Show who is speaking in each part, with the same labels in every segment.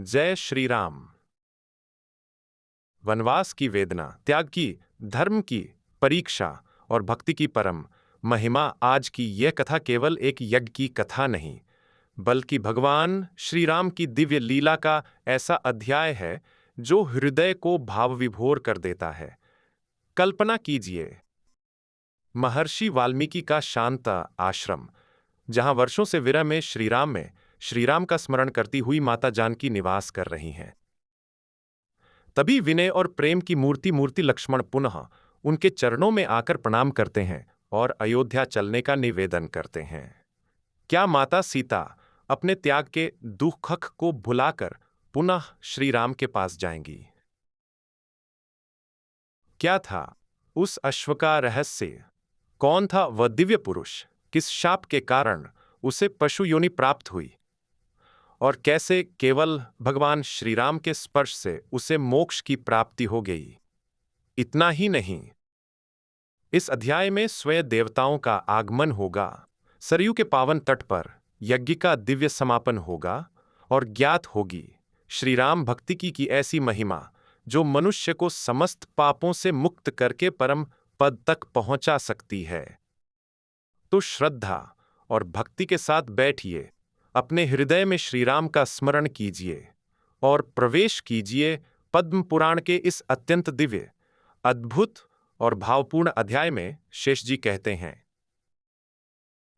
Speaker 1: जय श्री राम। वनवास की वेदना, त्याग की, धर्म की परीक्षा और भक्ति की परम महिमा। आज की यह कथा केवल एक यज्ञ की कथा नहीं, बल्कि भगवान श्री राम की दिव्य लीला का ऐसा अध्याय है जो हृदय को भाव विभोर कर देता है। कल्पना कीजिए, महर्षि वाल्मीकि का शांत आश्रम, जहां वर्षों से विरह में श्री राम का स्मरण करती हुई माता जानकी निवास कर रही हैं। तभी विनय और प्रेम की मूर्ति लक्ष्मण पुनः उनके चरणों में आकर प्रणाम करते हैं और अयोध्या चलने का निवेदन करते हैं। क्या माता सीता अपने त्याग के दुख को भुलाकर पुनः श्री राम के पास जाएंगी? क्या था उस अश्व का रहस्य? कौन था वह दिव्य पुरुष? किस शाप के कारण उसे पशु योनि प्राप्त हुई? और कैसे केवल भगवान श्री राम के स्पर्श से उसे मोक्ष की प्राप्ति हो गई? इतना ही नहीं, इस अध्याय में स्वयं देवताओं का आगमन होगा, सरयू के पावन तट पर यज्ञ का दिव्य समापन होगा और ज्ञात होगी श्री राम भक्ति की ऐसी महिमा जो मनुष्य को समस्त पापों से मुक्त करके परम पद तक पहुंचा सकती है। तो श्रद्धा और भक्ति के साथ बैठिए, अपने हृदय में श्री राम का स्मरण कीजिए और प्रवेश कीजिए पद्म पुराण के इस अत्यंत दिव्य, अद्भुत और भावपूर्ण अध्याय में। शेष जी कहते हैं,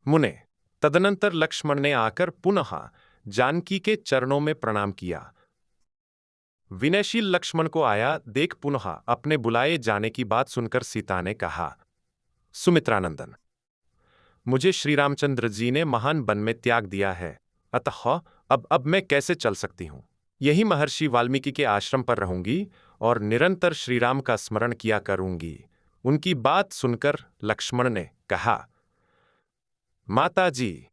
Speaker 1: मुने, तदनंतर लक्ष्मण ने आकर पुनः जानकी के चरणों में प्रणाम किया। विनयशील लक्ष्मण को आया देख पुनः अपने बुलाए जाने की बात सुनकर सीता ने कहा, सुमित्रानंदन, मुझे श्री रामचंद्र जी ने महान वन में त्याग दिया है, अतः अब मैं कैसे चल सकती हूं? यही महर्षि वाल्मीकि के आश्रम पर रहूंगी और निरंतर श्री राम का स्मरण किया करूंगी। उनकी बात सुनकर लक्ष्मण ने कहा, माता जी,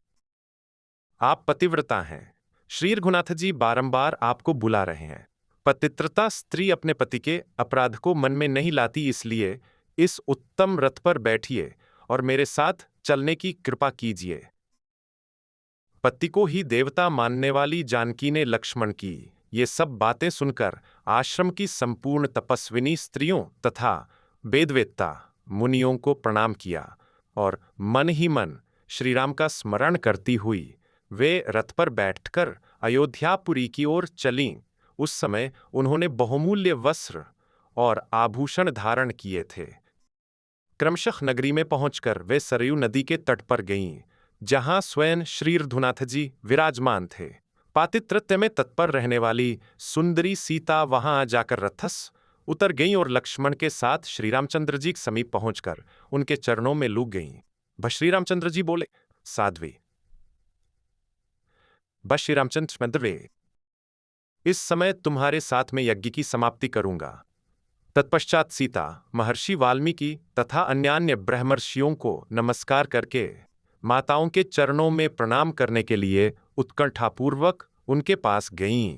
Speaker 1: आप पतिव्रता हैं। श्री रघुनाथ जी बारंबार आपको बुला रहे हैं। पतिव्रता स्त्री अपने पति के अपराध को मन में नहीं लाती, इसलिए इस उत्तम रथ पर बैठिए और मेरे साथ चलने की कृपा कीजिए। पति को ही देवता मानने वाली जानकी ने लक्ष्मण की ये सब बातें सुनकर आश्रम की संपूर्ण तपस्विनी स्त्रियों तथा वेदवेत्ता मुनियों को प्रणाम किया और मन ही मन श्री राम का स्मरण करती हुई वे रथ पर बैठकर अयोध्यापुरी की ओर चलीं। उस समय उन्होंने बहुमूल्य वस्त्र और आभूषण धारण किए थे। क्रमशः नगरी में पहुंचकर वे सरयू नदी के तट पर गईं, जहां स्वयं श्री रघुनाथ जी विराजमान थे। पातिव्रत्य में तत्पर रहने वाली सुंदरी सीता वहां जाकर रथस उतर गईं और लक्ष्मण के साथ श्री रामचंद्र जी के समीप पहुंचकर उनके चरणों में लूट गईं। बस श्री रामचंद्र जी बोले, साध्वी, बस श्री रामचंद्र, इस समय तुम्हारे साथ में यज्ञ की समाप्ति करूंगा। तत्पश्चात सीता महर्षि वाल्मीकि तथा अन्यान्य ब्रह्मर्षियों को नमस्कार करके माताओं के चरणों में प्रणाम करने के लिए उत्कंठापूर्वक उनके पास गईं।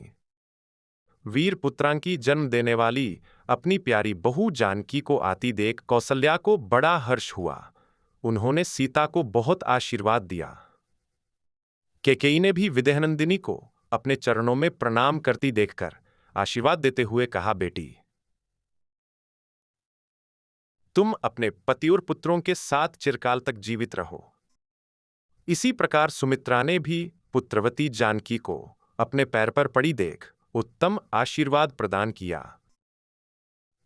Speaker 1: वीर पुत्रांकी जन्म देने वाली अपनी प्यारी बहू जानकी को आती देख कौसल्या को बड़ा हर्ष हुआ। उन्होंने सीता को बहुत आशीर्वाद दिया। कैकेयी ने भी विदेहनंदिनी को अपने चरणों में प्रणाम करती देखकर आशीर्वाद देते हुए कहा, बेटी, तुम अपने पति और पुत्रों के साथ चिरकाल तक जीवित रहो। इसी प्रकार सुमित्रा ने भी पुत्रवती जानकी को अपने पैर पर पड़ी देख उत्तम आशीर्वाद प्रदान किया।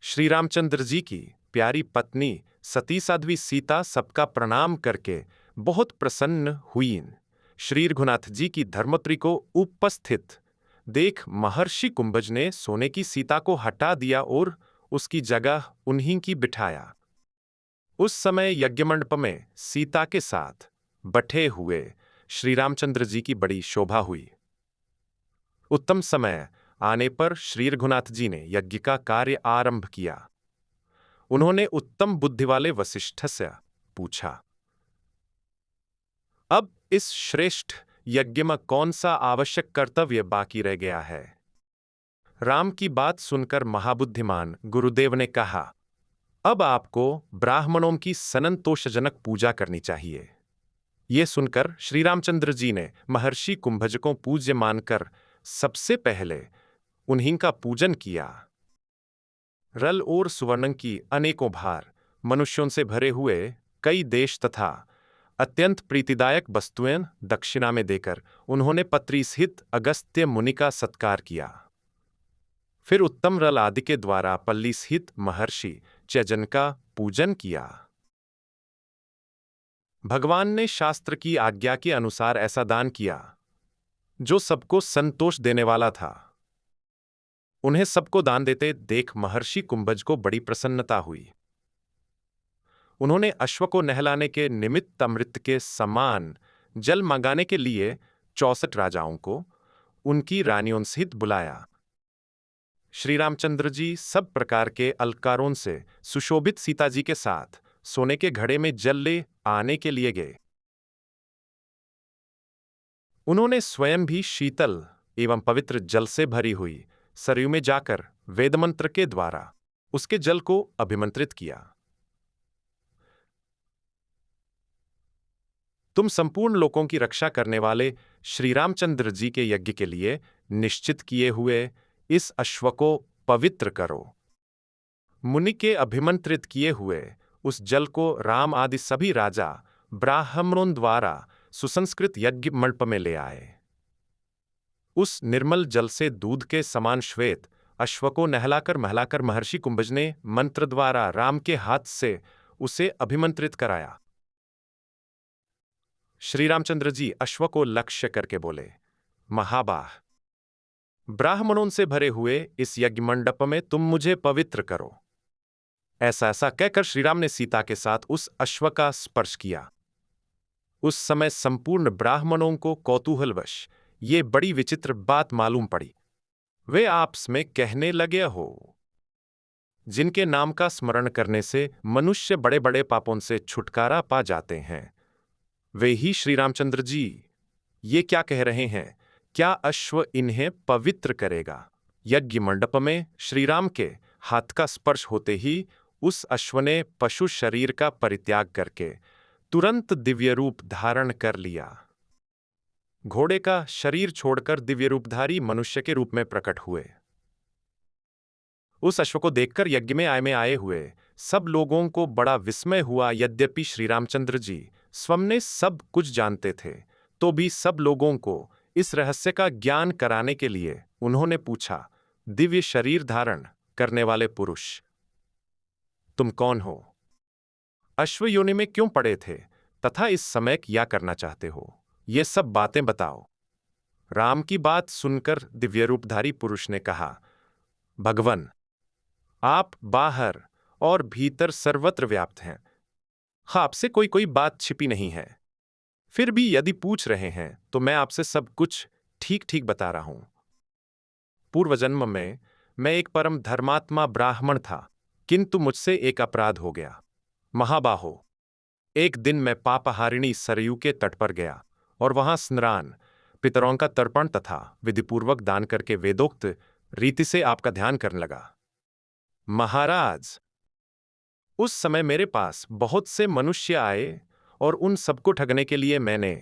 Speaker 1: श्री रामचंद्र जी की प्यारी पत्नी सती साध्वी सीता सबका प्रणाम करके बहुत प्रसन्न हुई। श्री रघुनाथ जी की धर्मपत्नी को उपस्थित देख महर्षि कुंभज ने सोने की सीता को हटा दिया और उसकी जगह उन्हीं की बिठाया। उस समय यज्ञमंडप में सीता के साथ बैठे हुए श्री रामचंद्र जी की बड़ी शोभा हुई। उत्तम समय आने पर श्री रघुनाथ जी ने यज्ञ का कार्य आरंभ किया। उन्होंने उत्तम बुद्धि वाले वशिष्ठ से पूछा, अब इस श्रेष्ठ यज्ञ में कौन सा आवश्यक कर्तव्य बाकी रह गया है? राम की बात सुनकर महाबुद्धिमान गुरुदेव ने कहा, अब आपको ब्राह्मणों की संतोषजनक पूजा करनी चाहिए। ये सुनकर श्री रामचंद्र जी ने महर्षि कुंभज को पूज्य मानकर सबसे पहले उन्हीं का पूजन किया। रल और सुवर्ण की अनेकों भार, मनुष्यों से भरे हुए कई देश तथा अत्यंत प्रीतिदायक वस्तुएं दक्षिणा में देकर उन्होंने पत्री सहित अगस्त्य मुनि का सत्कार किया। फिर उत्तम रल आदि के द्वारा पल्ली सहित महर्षि चयजन का पूजन किया। भगवान ने शास्त्र की आज्ञा के अनुसार ऐसा दान किया जो सबको संतोष देने वाला था। उन्हें सबको दान देते देख महर्षि कुंभज को बड़ी प्रसन्नता हुई। उन्होंने अश्व को नहलाने के निमित्त अमृत के समान जल मंगाने के लिए 64 राजाओं को उनकी रानियों सहित बुलाया। श्री रामचंद्र जी सब प्रकार के अलंकारों से सुशोभित सीता जी के साथ सोने के घड़े में जल ले आने के लिए गए। उन्होंने स्वयं भी शीतल एवं पवित्र जल से भरी हुई सरयू में जाकर वेदमंत्र के द्वारा उसके जल को अभिमंत्रित किया। तुम संपूर्ण लोकों की रक्षा करने वाले श्री रामचंद्र जी के यज्ञ के लिए निश्चित किए हुए इस अश्व को पवित्र करो। मुनि के अभिमंत्रित किए हुए उस जल को राम आदि सभी राजा ब्राह्मणों द्वारा सुसंस्कृत यज्ञ मंडप में ले आए। उस निर्मल जल से दूध के समान श्वेत अश्व को नहलाकर महर्षि कुंभज ने मंत्र द्वारा राम के हाथ से उसे अभिमंत्रित कराया। श्री रामचंद्र जी अश्व को लक्ष्य करके बोले, महाबाह, ब्राह्मणों से भरे हुए इस यज्ञ मंडप में तुम मुझे पवित्र करो। ऐसा ऐसा कहकर श्रीराम ने सीता के साथ उस अश्व का स्पर्श किया। उस समय संपूर्ण ब्राह्मणों को कौतूहलवश ये बड़ी विचित्र बात मालूम पड़ी। वे आपस में कहने लगे, हो जिनके नाम का स्मरण करने से मनुष्य बड़े बड़े पापों से छुटकारा पा जाते हैं, वे ही श्री रामचंद्र जी ये क्या कह रहे हैं? क्या अश्व इन्हें पवित्र करेगा? यज्ञ मंडप में श्रीराम के हाथ का स्पर्श होते ही उस अश्व ने पशु शरीर का परित्याग करके तुरंत दिव्य रूप धारण कर लिया। घोड़े का शरीर छोड़कर दिव्य रूपधारी मनुष्य के रूप में प्रकट हुए। उस अश्व को देखकर यज्ञ में आए हुए सब लोगों को बड़ा विस्मय हुआ। यद्यपि श्री रामचंद्र जी स्वयं ने सब कुछ जानते थे, तो भी सब लोगों को इस रहस्य का ज्ञान कराने के लिए उन्होंने पूछा, दिव्य शरीर धारण करने वाले पुरुष, तुम कौन हो? अश्व योनि में क्यों पड़े थे तथा इस समय क्या करना चाहते हो? ये सब बातें बताओ। राम की बात सुनकर दिव्य रूपधारी पुरुष ने कहा, भगवन, आप बाहर और भीतर सर्वत्र व्याप्त हैं। आपसे कोई बात छिपी नहीं है। फिर भी यदि पूछ रहे हैं तो मैं आपसे सब कुछ ठीक ठीक बता रहा हूं। पूर्व जन्म में मैं एक परम धर्मात्मा ब्राह्मण था, किंतु मुझसे एक अपराध हो गया। महाबाहो, एक दिन मैं पापहारिणी सरयू के तट पर गया और वहां स्नान, पितरों का तर्पण तथा विधिपूर्वक दान करके वेदोक्त रीति से आपका ध्यान करने लगा। महाराज, उस समय मेरे पास बहुत से मनुष्य आए और उन सबको ठगने के लिए मैंने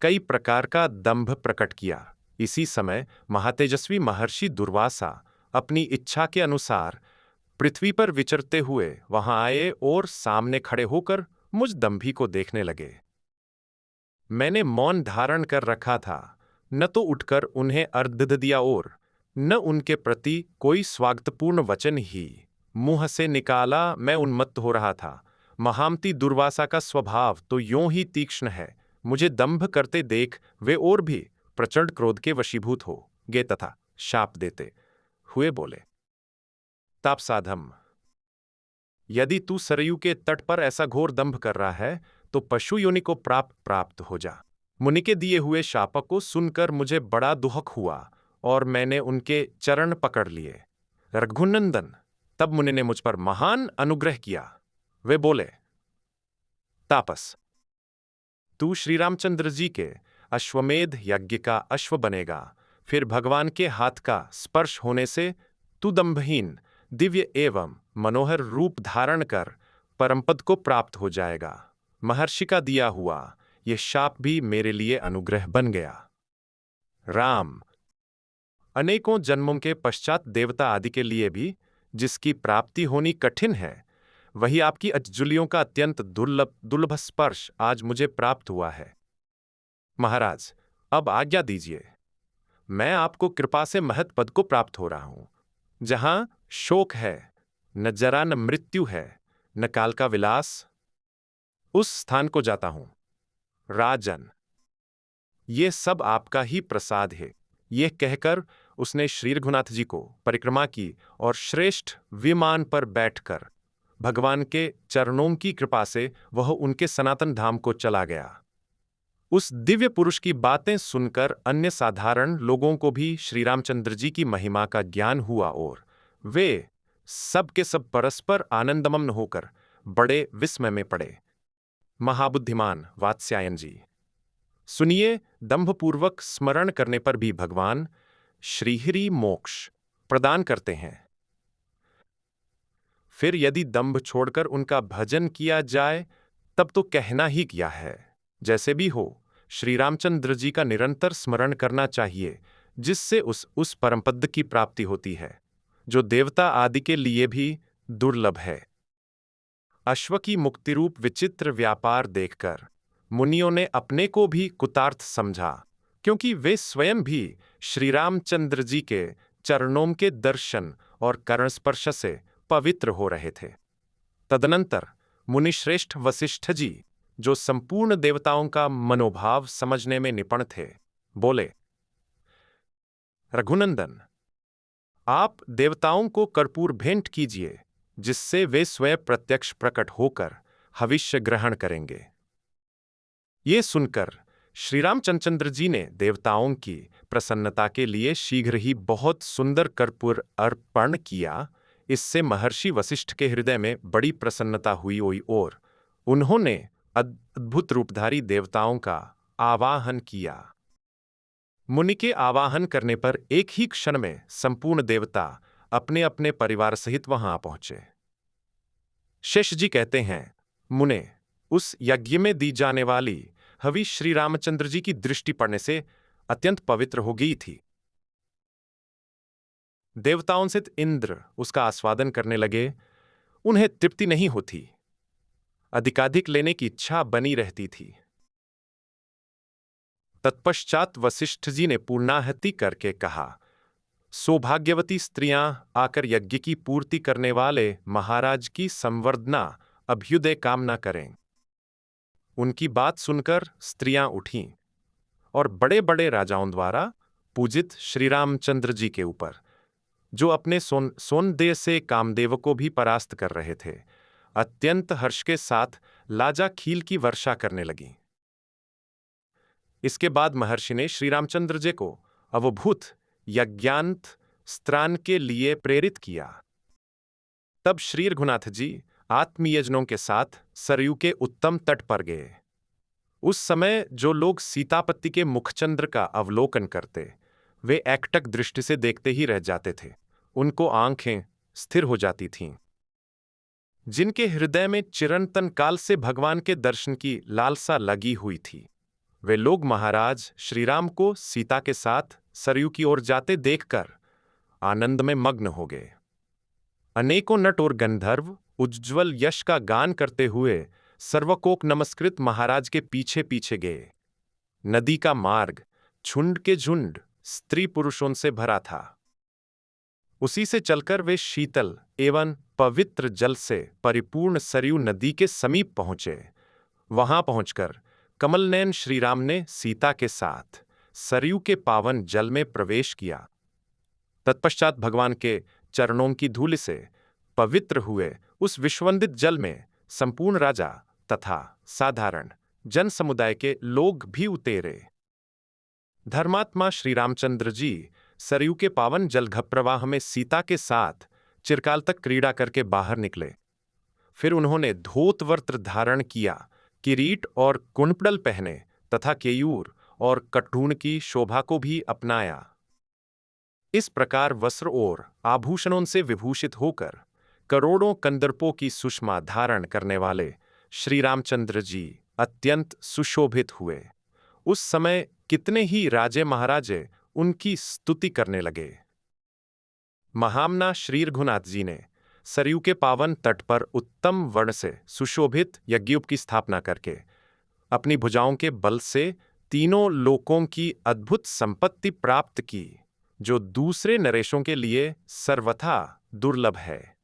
Speaker 1: कई प्रकार का दंभ प्रकट किया। इसी समय महातेजस्वी महर्षि दुर्वासा अपनी इच्छा के अनुसार पृथ्वी पर विचरते हुए वहां आए और सामने खड़े होकर मुझ दंभी को देखने लगे। मैंने मौन धारण कर रखा था, न तो उठकर उन्हें अर्घ्य दिया और न उनके प्रति कोई स्वागतपूर्ण वचन ही मुंह से निकाला। मैं उन्मत्त हो रहा था। महामती दुर्वासा का स्वभाव तो यूं ही तीक्ष्ण है। मुझे दंभ करते देख वे और भी प्रचंड क्रोध के वशीभूत हो गए तथा शाप देते हुए बोले, तापसाधम, यदि तू सरयू के तट पर ऐसा घोर दंभ कर रहा है तो पशु योनि को प्राप्त हो जा। मुनि के दिए हुए शाप को सुनकर मुझे बड़ा दुख हुआ और मैंने उनके चरण पकड़ लिए। रघुनंदन, तब मुनि ने मुझ पर महान अनुग्रह किया। वे बोले, तापस, तू श्री रामचंद्र जी के अश्वमेध यज्ञ का अश्व बनेगा। फिर भगवान के हाथ का स्पर्श होने से तू दंभहीन दिव्य एवं मनोहर रूप धारण कर परमपद को प्राप्त हो जाएगा। महर्षि का दिया हुआ यह शाप भी मेरे लिए अनुग्रह बन गया। राम, अनेकों जन्मों के पश्चात देवता आदि के लिए भी जिसकी प्राप्ति होनी कठिन है, वही आपकी अंजलियों का अत्यंत दुर्लभ दुर्लभ स्पर्श आज मुझे प्राप्त हुआ है। महाराज, अब आज्ञा दीजिए। मैं आपको कृपा से महत पद को प्राप्त हो रहा हूं, जहां शोक है, न जरा न मृत्यु है, न काल का विलास। उस स्थान को जाता हूं। राजन, ये सब आपका ही प्रसाद है। यह कहकर उसने श्री रघुनाथ जी को परिक्रमा की और श्रेष्ठ विमान पर बैठकर भगवान के चरणों की कृपा से वह उनके सनातन धाम को चला गया। उस दिव्य पुरुष की बातें सुनकर अन्य साधारण लोगों को भी श्री रामचंद्र जी की महिमा का ज्ञान हुआ और वे सब के सब परस्पर आनंदमग्न होकर बड़े विस्मय में पड़े। महाबुद्धिमान वात्स्यायन जी, सुनिए, दंभपूर्वक स्मरण करने पर भी भगवान श्रीहरि मोक्ष प्रदान करते हैं। फिर यदि दंभ छोड़कर उनका भजन किया जाए तब तो कहना ही क्या है। जैसे भी हो, श्री रामचंद्र जी का निरंतर स्मरण करना चाहिए, जिससे उस परमपद की प्राप्ति होती है जो देवता आदि के लिए भी दुर्लभ है। अश्व की मुक्ति रूप विचित्र व्यापार देखकर मुनियों ने अपने को भी कुतार्थ समझा, क्योंकि वे स्वयं भी श्री रामचंद्र जी के चरणों के दर्शन और करणस्पर्श से पवित्र हो रहे थे। तदनंतर मुनिश्रेष्ठ वशिष्ठ जी, जो संपूर्ण देवताओं का मनोभाव समझने में निपुण थे, बोले, रघुनंदन, आप देवताओं को कर्पूर भेंट कीजिए, जिससे वे स्वयं प्रत्यक्ष प्रकट होकर हविष्य ग्रहण करेंगे। ये सुनकर श्री रामचंद्र जी ने देवताओं की प्रसन्नता के लिए शीघ्र ही बहुत सुंदर कर्पूर अर्पण किया। इससे महर्षि वशिष्ठ के हृदय में बड़ी प्रसन्नता हुई और उन्होंने अद्भुत रूपधारी देवताओं का आवाहन किया। मुनि के आवाहन करने पर एक ही क्षण में संपूर्ण देवता अपने अपने परिवार सहित वहां पहुंचे। शेष जी कहते हैं, मुने, उस यज्ञ में दी जाने वाली हवि श्री रामचंद्र जी की दृष्टि पड़ने से अत्यंत पवित्र हो गई थी। देवताओं से इंद्र उसका आस्वादन करने लगे। उन्हें तृप्ति नहीं होती, अधिकाधिक लेने की इच्छा बनी रहती थी। तत्पश्चात वशिष्ठ जी ने पूर्णाहुति करके कहा, सौभाग्यवती स्त्रियां आकर यज्ञ की पूर्ति करने वाले महाराज की संवर्धना अभ्युदय कामना करें। उनकी बात सुनकर स्त्रियां उठीं और बड़े बड़े राजाओं द्वारा पूजित श्री रामचंद्र जी के ऊपर, जो अपने सौंदर्य से कामदेव को भी परास्त कर रहे थे, अत्यंत हर्ष के साथ लाजा खील की वर्षा करने लगी। इसके बाद महर्षि ने श्री रामचंद्र जी को अवभूत यज्ञांत स्त्रान के लिए प्रेरित किया। तब श्री रघुनाथ जी आत्मयजनों के साथ सरयू के उत्तम तट पर गए। उस समय जो लोग सीतापति के मुखचंद्र का अवलोकन करते, वे एकटक दृष्टि से देखते ही रह जाते थे। उनको आंखें स्थिर हो जाती थीं। जिनके हृदय में चिरंतन काल से भगवान के दर्शन की लालसा लगी हुई थी, वे लोग महाराज श्री राम को सीता के साथ सरयू की ओर जाते देखकर आनंद में मग्न हो गए। अनेकों नट और गंधर्व उज्ज्वल यश का गान करते हुए सर्वकोक नमस्कृत महाराज के पीछे पीछे गए। नदी का मार्ग झुंड के झुंड स्त्री पुरुषों से भरा था। उसी से चलकर वे शीतल एवं पवित्र जल से परिपूर्ण सरयू नदी के समीप पहुंचे। वहां पहुंचकर कमलनयन श्रीराम ने सीता के साथ सरयू के पावन जल में प्रवेश किया। तत्पश्चात भगवान के चरणों की धूलि से पवित्र हुए उस विश्ववंदित जल में संपूर्ण राजा तथा साधारण जन समुदाय के लोग भी उतरे। धर्मात्मा श्री रामचंद्र जी सरयू के पावन जलघ प्रवाह में सीता के साथ चिरकाल तक क्रीड़ा करके बाहर निकले। फिर उन्होंने धोत वस्त्र धारण किया, किरीट और कुंडल पहने तथा केयूर और कटून की शोभा को भी अपनाया। इस प्रकार वस्त्र और आभूषणों से विभूषित होकर करोड़ों कंदर्पों की सुषमा धारण करने वाले श्री रामचंद्र जी अत्यंत सुशोभित हुए। उस समय कितने ही राजे महाराजे उनकी स्तुति करने लगे। महामना श्री रघुनाथ जी ने सरयू के पावन तट पर उत्तम वर्ण से सुशोभित यज्ञोप की स्थापना करके अपनी भुजाओं के बल से तीनों लोकों की अद्भुत संपत्ति प्राप्त की, जो दूसरे नरेशों के लिए सर्वथा दुर्लभ है।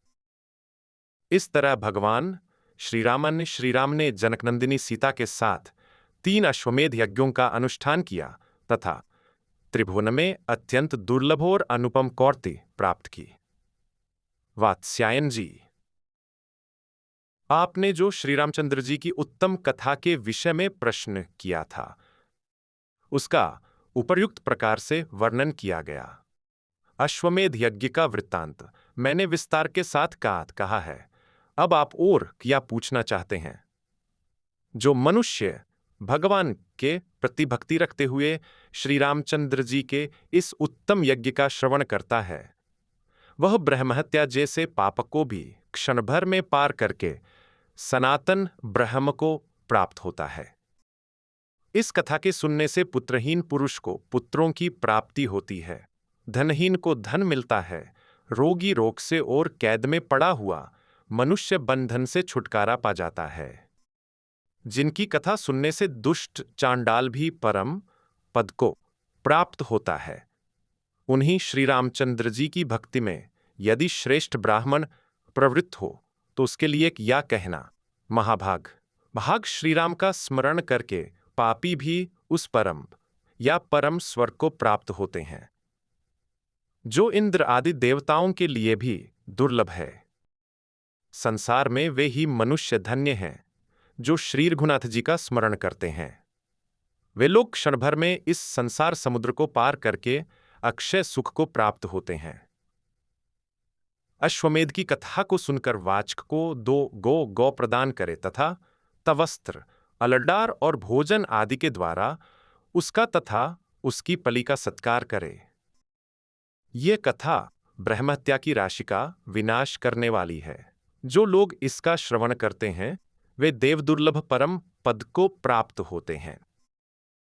Speaker 1: इस तरह भगवान श्रीराम ने जनकनंदिनी सीता के साथ 3 अश्वमेध यज्ञों का अनुष्ठान किया तथा त्रिभुवन में अत्यंत दुर्लभ और अनुपम कीर्ति प्राप्त की। वात्स्यायन जी, आपने जो श्री रामचंद्र जी की उत्तम कथा के विषय में प्रश्न किया था, उसका उपर्युक्त प्रकार से वर्णन किया गया। अश्वमेध यज्ञ का वृत्तांत मैंने विस्तार के साथ कहा है। अब आप और क्या पूछना चाहते हैं? जो मनुष्य भगवान के प्रति भक्ति रखते हुए श्री रामचंद्र जी के इस उत्तम यज्ञ का श्रवण करता है, वह ब्रह्महत्या जैसे पाप को भी क्षण भर में पार करके सनातन ब्रह्म को प्राप्त होता है। इस कथा के सुनने से पुत्रहीन पुरुष को पुत्रों की प्राप्ति होती है, धनहीन को धन मिलता है, रोगी रोग से और कैद में पड़ा हुआ मनुष्य बंधन से छुटकारा पा जाता है। जिनकी कथा सुनने से दुष्ट चांडाल भी परम पद को प्राप्त होता है, उन्हीं श्री रामचंद्र जी की भक्ति में यदि श्रेष्ठ ब्राह्मण प्रवृत्त हो तो उसके लिए क्या कहना। भाग श्री राम का स्मरण करके पापी भी उस परम स्वर्ग को प्राप्त होते हैं, जो इंद्र आदि देवताओं के लिए भी दुर्लभ है। संसार में वे ही मनुष्य धन्य हैं जो श्री रघुनाथ जी का स्मरण करते हैं। वे लोग क्षण भर में इस संसार समुद्र को पार करके अक्षय सुख को प्राप्त होते हैं। अश्वमेध की कथा को सुनकर वाचक को 2 गौ प्रदान करे तथा तवस्त्र, अलडार और भोजन आदि के द्वारा उसका तथा उसकी पली का सत्कार करे। ये कथा ब्रह्महत्या की राशि का विनाश करने वाली है। जो लोग इसका श्रवण करते हैं वे देवदुर्लभ परम पद को प्राप्त होते हैं।